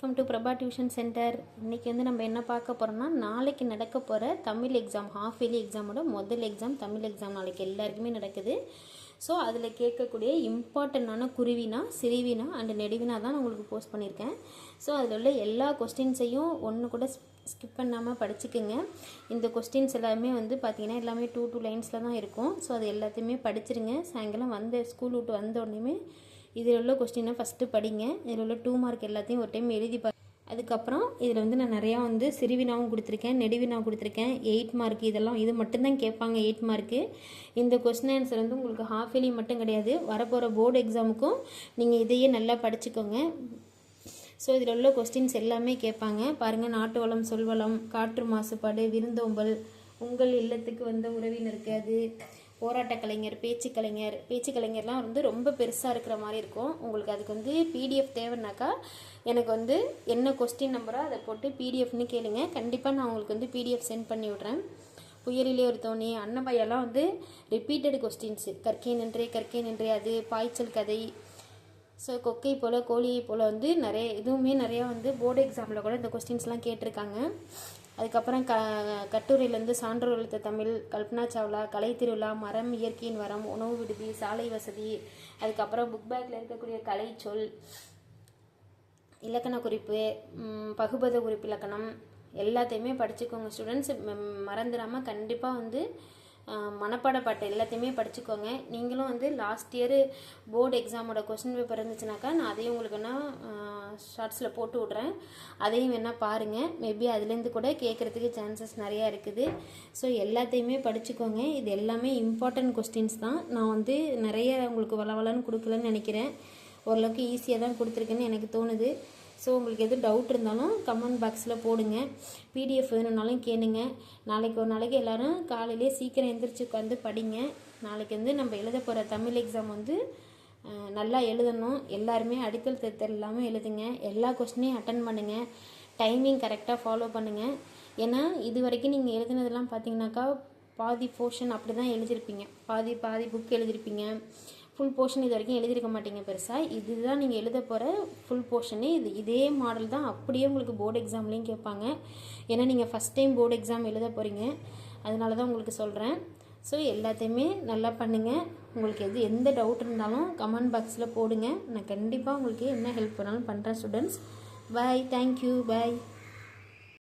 Welcome to Prabha tuition centre. இன்றைக்கி வந்து நம்ம என்ன பார்க்க போகிறோம்னா, நாளைக்கு நடக்க போகிற தமிழ் எக்ஸாம், ஹாஃப் இயர்லி எக்ஸாமோட முதல் எக்ஸாம் தமிழ் எக்ஸாம் நாளைக்கு எல்லாருக்குமே நடக்குது. ஸோ அதில் கேட்கக்கூடிய இம்பார்ட்டண்டான குருவினா, சிறுவினா அண்டு நெடுவினா தான் நான் உங்களுக்கு போஸ்ட் பண்ணியிருக்கேன். ஸோ அதில் உள்ள எல்லா கொஸ்டின்ஸையும் ஒன்று கூட ஸ்கிப் பண்ணாமல் படிச்சுக்குங்க. இந்த கொஸ்டின்ஸ் எல்லாமே வந்து பார்த்திங்கன்னா எல்லாமே 2 லைன்ஸில் தான் இருக்கும். ஸோ அது எல்லாத்தையுமே படிச்சிருங்க. சாயங்காலம் ஸ்கூல் விட்டு வந்த உடனே இதில் உள்ள கொஸ்டினை ஃபஸ்ட்டு படிங்க. இதில் உள்ள 2 மார்க் எல்லாத்தையும் ஒரு டைம் எழுதி அதுக்கப்புறம் இதில் வந்து நான் நிறையா வந்து சிறுவினாவும் கொடுத்துருக்கேன், நெடுவினா கொடுத்துருக்கேன். 8 மார்க் இது மட்டும்தான் கேட்பாங்க. 8 மார்க்கு. இந்த கொஸ்டின் ஆன்சர் வந்து உங்களுக்கு ஹாஃப் இயர்லி மட்டும் கிடையாது, வரப்போகிற போர்டு எக்ஸாமுக்கும் நீங்கள் இதையே நல்லா படிச்சுக்கோங்க. ஸோ இதில் உள்ள கொஸ்டின்ஸ் எல்லாமே கேட்பாங்க பாருங்கள். நாட்டு வளம், சொல்வளம், காற்று மாசுபாடு, விருந்தோம்பல், உங்கள் இல்லத்துக்கு வந்த உறவினருக்கு, அது போராட்ட கலைஞர், பேச்சு கலைஞர்லாம் வந்து ரொம்ப பெருசாக இருக்கிற மாதிரி இருக்கும். உங்களுக்கு அதுக்கு வந்து பிடிஎஃப் தேவைன்னாக்கா எனக்கு வந்து என்ன கொஸ்டின் நம்பரோ அதை போட்டு பிடிஎஃப்னு கேளுங்க. கண்டிப்பாக நான் உங்களுக்கு வந்து பிடிஎஃப் சென்ட் பண்ணி விட்றேன். புயலிலே ஒரு தோணி, அன்னபையெல்லாம் வந்து ரிப்பீட்டட் கொஸ்டின்ஸு. கற்கை நின்றே, அது பாய்ச்சல் கதை. ஸோ கொக்கை போல், கோழியை போல் வந்து நிறையா வந்து போர்டு எக்ஸாமில் கூட இந்த கொஸ்டின்ஸ்லாம் கேட்டிருக்காங்க. அதுக்கப்புறம் கட்டுரையிலேருந்து சான்றோர் எழுத்த தமிழ், கல்பனா சாவ்லா, கலை திருவிழா, மரம், இயற்கையின் வரம், உணவு விடுதி, சாலை வசதி, அதுக்கப்புறம் புக் பேக்கில் இருக்கக்கூடிய கலை சொல், இலக்கண குறிப்பு, பகுபத குறிப்பு இலக்கணம் எல்லாத்தையுமே படிச்சுக்கோங்க ஸ்டூடெண்ட்ஸ். மறந்துடாமல் கண்டிப்பாக வந்து மனப்பாட பாட்டு எல்லாத்தையுமே படிச்சுக்கோங்க. நீங்களும் வந்து லாஸ்ட் இயர் போர்டு எக்ஸாமோட கொஸ்டின் பேப்பர் இருந்துச்சுனாக்கா நான் அதையும் உங்களுக்கு ஷார்ட்ஸில் போட்டு விட்றேன். அதையும் வேணால் பாருங்கள். மேபி அதுலேருந்து கூட கேட்குறதுக்கு சான்சஸ் நிறையா இருக்குது. ஸோ எல்லாத்தையுமே படிச்சுக்கோங்க. இது எல்லாமே இம்பார்ட்டன்ட் கொஸ்டின்ஸ் தான். நான் வந்து நிறைய உங்களுக்கு வளவலன்னு கொடுக்கலன்னு நினைக்கிறேன். ஓரளவுக்கு ஈஸியாக தான் கொடுத்துருக்கேன்னு எனக்கு தோணுது. ஸோ உங்களுக்கு எதுவும் டவுட் இருந்தாலும் கமெண்ட் பாக்ஸில் போடுங்க. பிடிஎஃப் வேணும்னாலும் கேளுங்க. நாளைக்கு ஒரு நாளைக்கு எல்லோரும் காலையிலே சீக்கிரம் எழுந்திரிச்சு உட்காந்து படிங்க. நாளைக்கு வந்து நம்ம எழுத போகிற தமிழ் எக்ஸாம் வந்து நல்லா எழுதணும். எல்லாருமே அடித்தல் திருத்தல் இல்லாமல் எழுதுங்க. எல்லா கொஸ்டினையும் அட்டன் பண்ணுங்கள். டைமிங் கரெக்டாக ஃபாலோ பண்ணுங்கள். ஏன்னா இது வரைக்கும் நீங்கள் எழுதுனதெல்லாம் பார்த்தீங்கன்னாக்கா பாதி போர்ஷன் அப்படி தான் எழுதியிருப்பீங்க. பாதி புக் எழுதியிருப்பீங்க. ஃபுல் போர்ஷன் இது வரைக்கும் எழுதியிருக்க மாட்டீங்க பெருசாக. இதுதான் நீங்கள் எழுத போகிற ஃபுல் போர்ஷனு. இதே மாடல் தான் அப்படியே உங்களுக்கு போர்டு எக்ஸாம்லேயும் கேட்பாங்க. ஏன்னா நீங்கள் ஃபஸ்ட் டைம் போர்டு எக்ஸாம் எழுத போகிறீங்க. அதனால தான் உங்களுக்கு சொல்கிறேன். ஸோ எல்லாத்தையுமே நல்லா பண்ணுங்கள். உங்களுக்கு எந்த டவுட் இருந்தாலும் கமெண்ட் பாக்ஸில் போடுங்க. நான் கண்டிப்பாக உங்களுக்கு என்ன ஹெல்ப் பண்ணாலும் பண்ணுறேன் ஸ்டூடெண்ட்ஸ். பாய். தேங்க்யூ. பாய்.